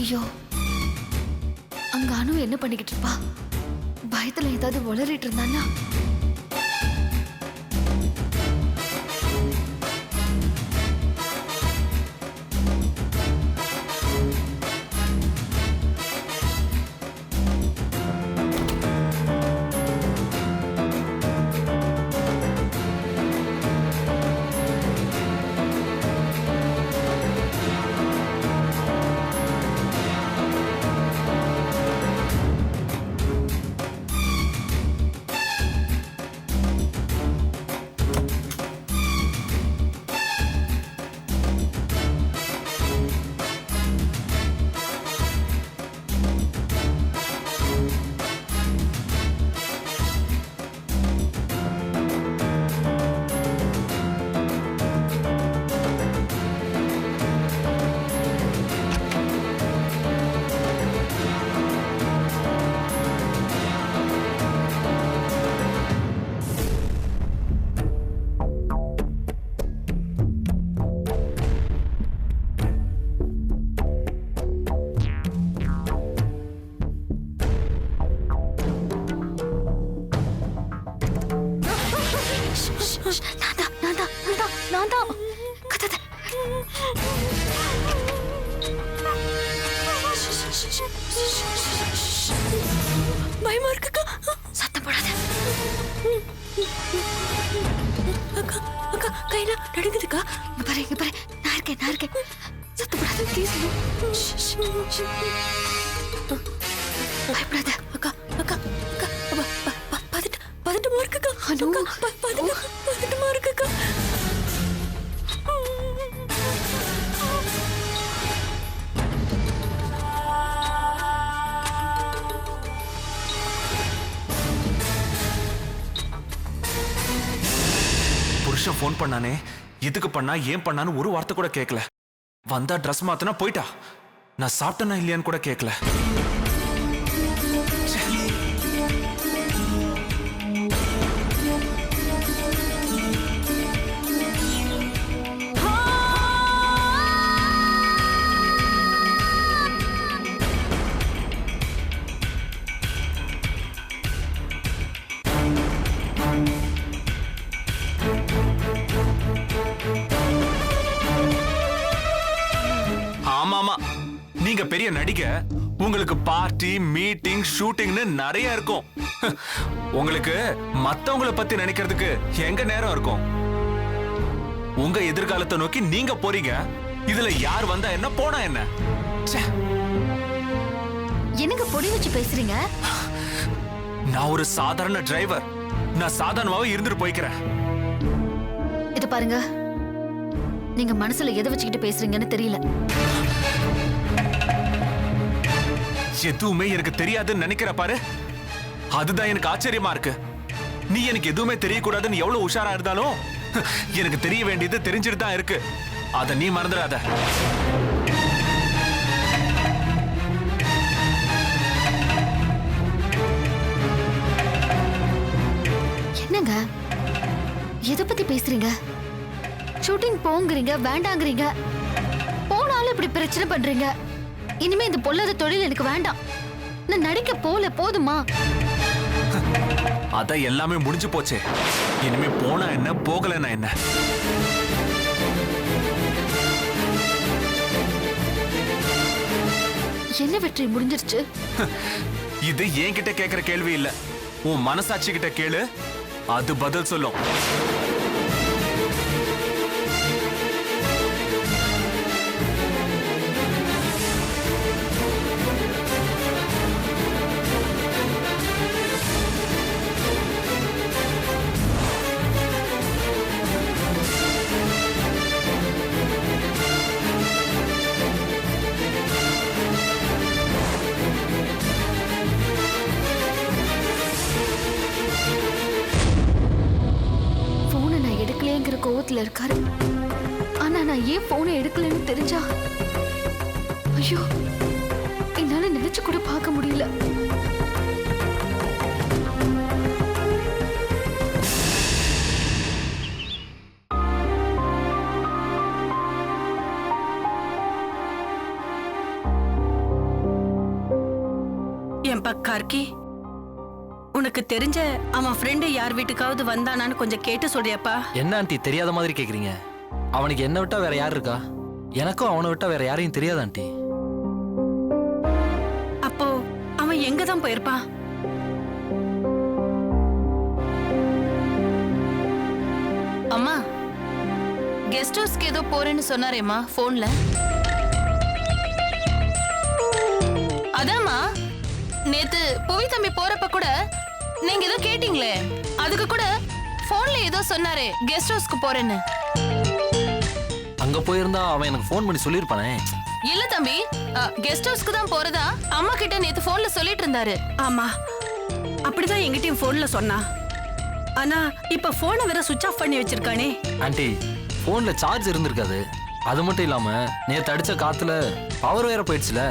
ஐயோ, அங்க அனு என்ன பண்ணிக்கிட்டு இருப்பா? பயத்துல ஏதாவது உளறிட்டு இருந்தானா? பயமா இருக்குக்கா. சத்தம் போடாத. அக்கா அக்கா கையில நடுங்குதுக்கா. பாரு இங்க பாரு, நான் இருக்கேன். சத்தம் போடாத ப்ளீஸ். பயப்படாத. அக்கா அக்கா அக்கா பதட்டமா இருக்குக்கா. பதட்டமா இருக்குக்கா. புருஷன் ஃபோன் பண்ணானே, எதுக்கு பண்ணா ஏன் பண்ணான்னு ஒரு வார்த்தை கூட கேட்கல. வந்தா ட்ரெஸ் மாத்தினா போயிட்டா. நான் சாப்பிட்டேனா இல்லையான்னு கூட கேட்கல. நீங்க பெரிய நடிகை, உங்களுக்கு பார்ட்டி மீட்டிங் ஷூட்டிங்னு நிறைய இருக்கும். உங்களுக்கு மத்தவங்களை பத்தி நினைக்கிறதுக்கு எங்க நேரம் இருக்கும்? உங்க எதிர்காலத்தை நோக்கி நீங்க போறீங்க. இதுல யார் வந்தா என்ன போனா என்ன? என்னங்க பொடி வச்சு பேசுறீங்க? நான் ஒரு சாதாரண டிரைவர். நான் சாதாரணமாவே இருந்துட்டு போய்க்கிறேன். இது பாருங்க, நீங்க மனசுல எதை வச்சுக்கிட்டு பேசுறீங்கன்னு தெரியல. எதுவுமே எனக்கு தெரியாதுன்னு நினைக்கிற பாரு, அதுதான் எனக்கு ஆச்சரியமா இருக்கு. நீ எனக்கு எதுவுமே தெரியக்கூடாதுன்னு எவ்வளவு உஷாரா இருந்தாலும் எனக்கு தெரிய வேண்டியது தெரிஞ்சுட்டு தான் இருக்கு. அத நீ மறந்துடாத. என்னங்க எதை பத்தி பேசுறீங்க? ஷூட்டிங் போங்கிறீங்க, வேண்டாங்கிறீங்க. போனாலும் இப்படி பிரச்சனை பண்றீங்க. இனிமே இந்த பொல்லாத தொழில் எனக்கு வேண்டாம். நான் நடிக்க போதுமா? அத எல்லாமே முடிஞ்சு போச்சே. இனிமே போனா என்ன, போகலன்னா என்ன? என்ன வெற்றி முடிஞ்சிருச்சு? இது என்கிட்ட கேக்குற கேள்வி இல்ல, உன் மனசாட்சி கிட்ட கேளு, அது பதில் சொல்லும். கோவத்துல இருக்காரு. ஆனா நான் ஏன் போனை எடுக்கலன்னு தெரிஞ்சா, ஐயோ, என்னால நினைச்சு கூட பார்க்க முடியல. ஏன்பா கார்கி, உனக்கு தெரிஞ்ச அவன் ஃப்ரெண்டு யார் வீட்டுக்காவது வந்தானான்னு கொஞ்சம் கேட்டு சொல்றியாப்பா? என்ன ஆண்டி தெரியாத மாதிரி கேக்குறீங்க? அவனுக்கு என்ன விட்டா வேற யார் இருக்கா? எனக்கும் அவனை விட்டா வேற யாரையும் தெரியாது ஆண்டி. அப்போ அவன் எங்க தான் போயிருப்பான்? அம்மா, கெஸ்ட் ஹவுஸ்க்கு ஏதோ போறேன்னு சொன்னாரேம்மா போன்ல. அதாம்மா, நேத்து புவி தம்பி போறப்ப கூட நீங்க ஏதோ கேட்டீங்களே, அதுக்கு கூட போன்ல ஏதோ சொன்னாரே கெஸ்ட் ஹவுஸ்க்கு போறேன்னு. அங்க போயிருந்தா அவன் எனக்கு ஃபோன் பண்ணி சொல்லிருப்பானே. இல்ல தம்பி, கெஸ்ட் ஹவுஸ்க்கு தான் போறதா அம்மா கிட்ட நேத்து போன்ல சொல்லிட்டு இருந்தாரு. ஆமா, அப்படிதான் எங்கிட்டயும் போன்ல சொன்னா. ஆனா இப்ப போனை வேற சுவிட்ச் ஆஃப் பண்ணி வச்சிருக்கானே. ஆண்டி, போன்ல சார்ஜ் இருந்திருக்காது. அது மட்டும் இல்லாம நேத்து அடிச்ச காத்துல பவர் வேற போயிடுச்சுல.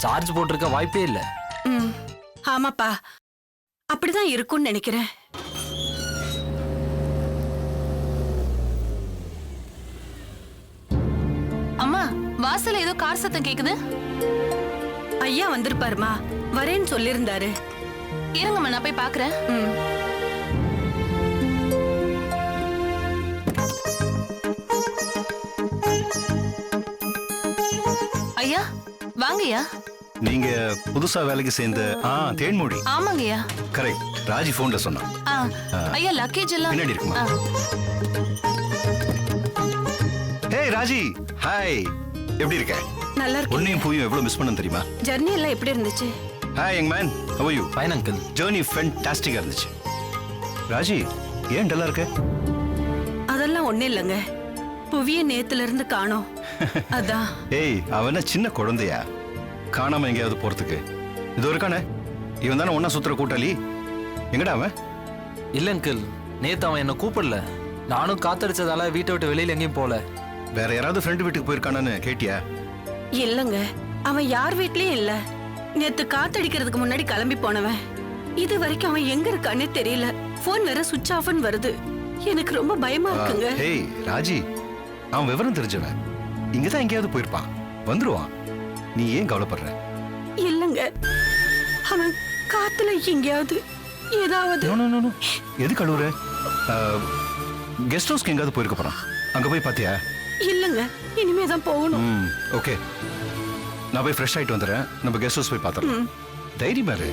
சார்ஜ் போட்டிருக்க வாய்ப்பே இல்ல. ஆமாப்பா, அப்படிதான் இருக்கும்னு நினைக்கிறேன். அம்மா, வாசல்ல ஏதோ கார் சத்தம் கேக்குது. ஐயா வந்திருப்பாருமா, வரேன்னு சொல்லியிருந்தாரு. இருங்கம்மா, நான் போய் பாக்குறேன். ஐயா வாங்கய்யா. நீங்க புதுசா வேலைக்கு சேர்ந்த தேன்மொழி? ஆமாங்கய்யா. கரெக்ட், ராஜி போன்ல சொன்னா. ஐயா லக்கேஜ் எல்லாம் பின்னாடி இருக்குமா? ஹே ராஜி, ஹாய், எப்படி இருக்க? நல்லா இருக்கு. உன்னையும் பூயும் எவ்வளவு மிஸ் பண்ண தெரியுமா? ஜர்னி எல்லாம் எப்படி இருந்துச்சு? Hi young man, how are you? Fine uncle. Journey ஃபேன்டாஸ்டிக்கா இருந்துச்சு. ராஜி, ஏன் டல்லா இருக்க? அதெல்லாம் ஒண்ணு இல்லைங்க, புவிய நேத்துல இருந்து காணோம், அதான். ஏய், அவன சின்ன குழந்தையா காணாம எங்கேயாவது போறதுக்கு? இது இருக்கானே, இவன் தானே ஒன்னா சுத்துற கூட்டாளி. எங்கடா அவன்? இல்ல அங்கிள், நேத்து அவன் என்ன கூப்பிடல. நானும் காத்தடிச்சதால வீட்டை விட்டு வெளியில எங்கேயும் போல. வேற யாராவது ஃப்ரெண்டு வீட்டுக்கு போயிருக்கானு கேட்டியா? இல்லங்க, அவன் யார் வீட்லயும் இல்ல. நேத்து காத்தடிக்கிறதுக்கு முன்னாடி கிளம்பி போனவன். இது வரைக்கும் அவன் எங்க இருக்கானே தெரியல. போன் வேற சுவிட்ச் ஆஃப்னு வருது. எனக்கு ரொம்ப பயமா இருக்குங்க. ஏய் ராஜி, அவன் விவரம் தெரிஞ்சவன். இங்கதான் எங்கேயாவது போயிருப்பான், வந்துருவான். நீ ஏன் கவலைப்படுற? இல்லங்க, அவன் காத்துல எங்கேயாவது ஏதாவது. எது கழுவுற? கெஸ்ட் ஹவுஸ்க்கு எங்காவது போயிருக்க போறான். அங்க போய் பாத்தியா? இல்லங்க, இனிமேதான் போகணும். ஓகே, நான் போய் ஃப்ரெஷ் ஆயிட்டு வந்துடுறேன். நம்ம கெஸ்ட் ஹவுஸ் போய் பார்த்தோம். தைரியமா இரு.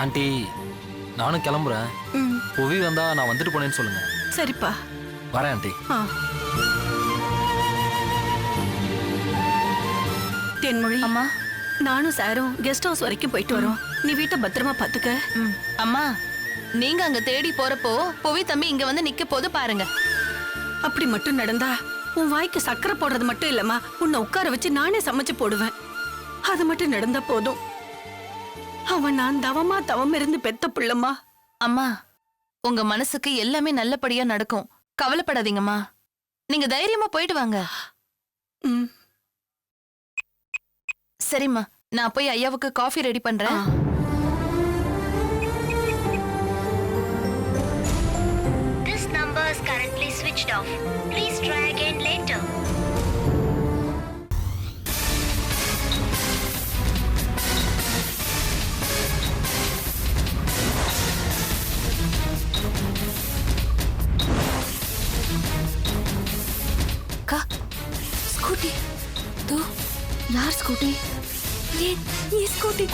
ஆண்டி, நானும் கிளம்புறேன். புவி வந்தா நான் வந்துட்டு போனேன்னு சொல்லுங்க. சரிப்பா, வரேன் ஆண்டி. தென்மொழி அம்மா, நானும் சாரும் கெஸ்ட் ஹவுஸ் வரைக்கும் போயிட்டு வரோம். நீ வீட்டை பத்திரமா பாத்துக்க. அம்மா, நீங்க அங்க தேடி போறப்போ புவி தம்பி இங்க வந்து நிக்க போது பாருங்க. அப்படி மட்டும் நடந்தா உன் வாய்க்கு சக்கரை போடுறது மட்டும் இல்லம்மா, உன்னை உட்கார வச்சு நானே சமைச்சு போடுவேன். அது மட்டும் நடந்தா போதும். அவன் நான் தவம் இருந்து பெத்த பிள்ளம்மா. அம்மா, உங்க மனசுக்கு எல்லாமே நல்லபடியா நடக்கும், கவலைப்படாதீங்கம்மா. நீங்க தைரியமா போயிட்டு வாங்க. சரிம்மா, நான் போய் ஐயாவுக்கு காஃபி ரெடி பண்றேன். This number is currently switched off. Please try again later. அக்கா, ஸ்கூட்டி. தோ, யார் ஸ்கூட்டி? ஏன் ஸ்கூட்டி?